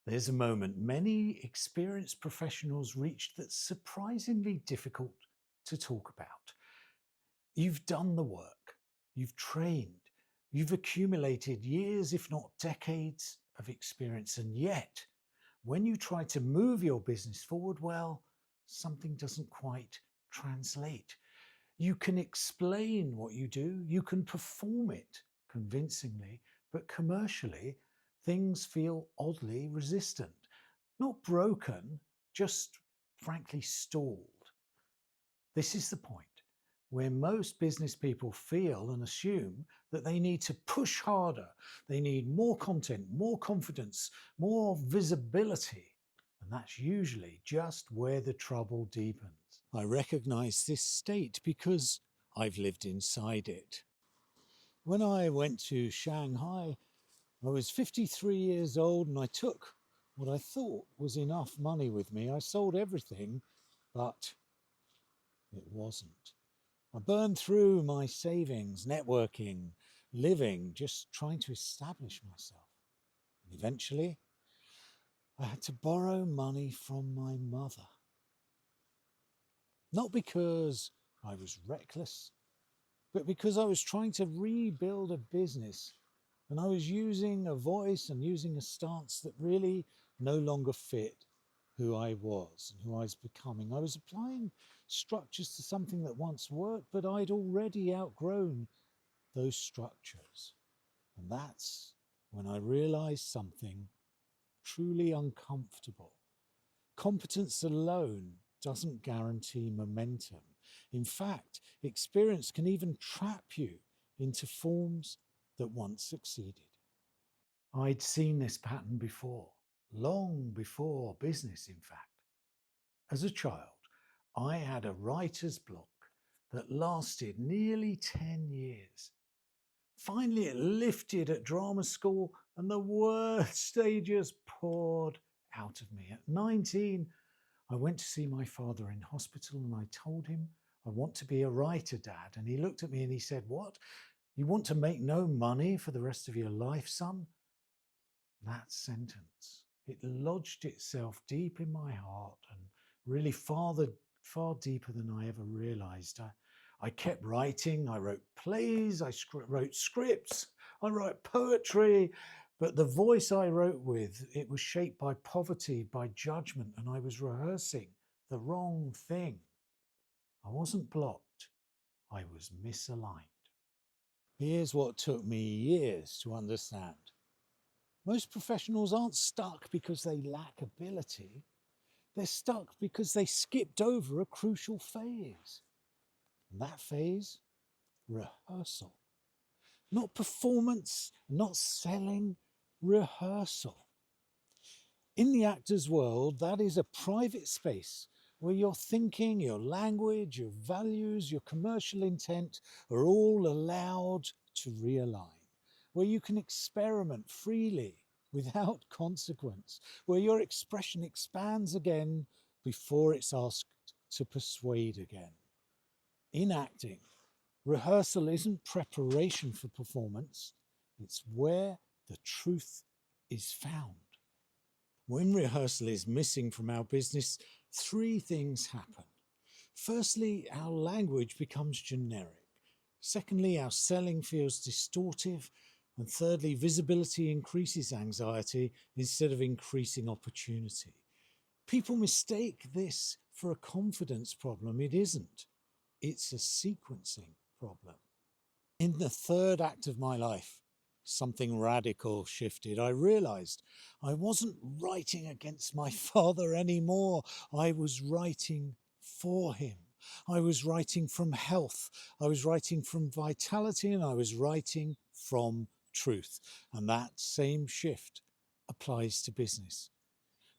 There's a moment many experienced professionals reach that's surprisingly difficult to talk about. You've done the work, you've trained, you've accumulated years, if not decades, of experience, and yet, when you try to move your business forward, well, something doesn't quite translate. You can explain what you do, you can perform it convincingly, but commercially, things feel oddly resistant. Not broken, just frankly stalled. This is the point where most business people feel and assume that they need to push harder. They need more content, more confidence, more visibility. And that's usually just where the trouble deepens. I recognize this state because I've lived inside it. When I went to Shanghai, I was 53 years old and I took what I thought was enough money with me. I sold everything, but it wasn't. I burned through my savings, networking, living, just trying to establish myself. And eventually, I had to borrow money from my mother. Not because I was reckless, but because I was trying to rebuild a business and I was using a voice and using a stance that really no longer fit who I was and who I was becoming. I was applying structures to something that once worked, but I'd already outgrown those structures. And that's when I realized something truly uncomfortable. Competence alone doesn't guarantee momentum. In fact, experience can even trap you into forms that once succeeded. I'd seen this pattern before, long before business, in fact. As a child, I had a writer's block that lasted nearly 10 years. Finally, it lifted at drama school and the worst stages poured out of me. At 19, I went to see my father in hospital and I told him, I want to be a writer, Dad. And he looked at me and he said, what? You want to make no money for the rest of your life, son? That sentence, it lodged itself deep in my heart and really far deeper than I ever realized. I kept writing, I wrote plays, wrote scripts, I wrote poetry, but the voice I wrote with, it was shaped by poverty, by judgment, and I was rehearsing the wrong thing. I wasn't blocked, I was misaligned. Here's what took me years to understand. Most professionals aren't stuck because they lack ability. They're stuck because they skipped over a crucial phase. And that phase, rehearsal. Not performance, not selling, rehearsal. In the actor's world, that is a private space where your thinking, your language, your values, your commercial intent are all allowed to realign, where you can experiment freely without consequence, where your expression expands again before it's asked to persuade again. In acting, rehearsal isn't preparation for performance, it's where the truth is found. When rehearsal is missing from our business, three things happen. Firstly, our language becomes generic. Secondly, our selling feels distortive. And thirdly, visibility increases anxiety instead of increasing opportunity. People mistake this for a confidence problem. It isn't. It's a sequencing problem. In the third act of my life, something radical shifted. I realized I wasn't writing against my father anymore. I was writing for him. I was writing from health. I was writing from vitality, and I was writing from truth. And that same shift applies to business.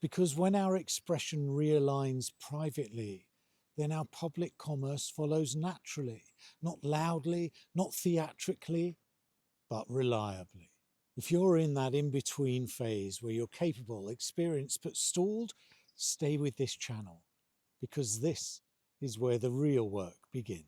Because when our expression realigns privately, then our public commerce follows naturally, not loudly, not theatrically, but reliably. If you're in that in-between phase where you're capable, experienced, but stalled, stay with this channel, because this is where the real work begins.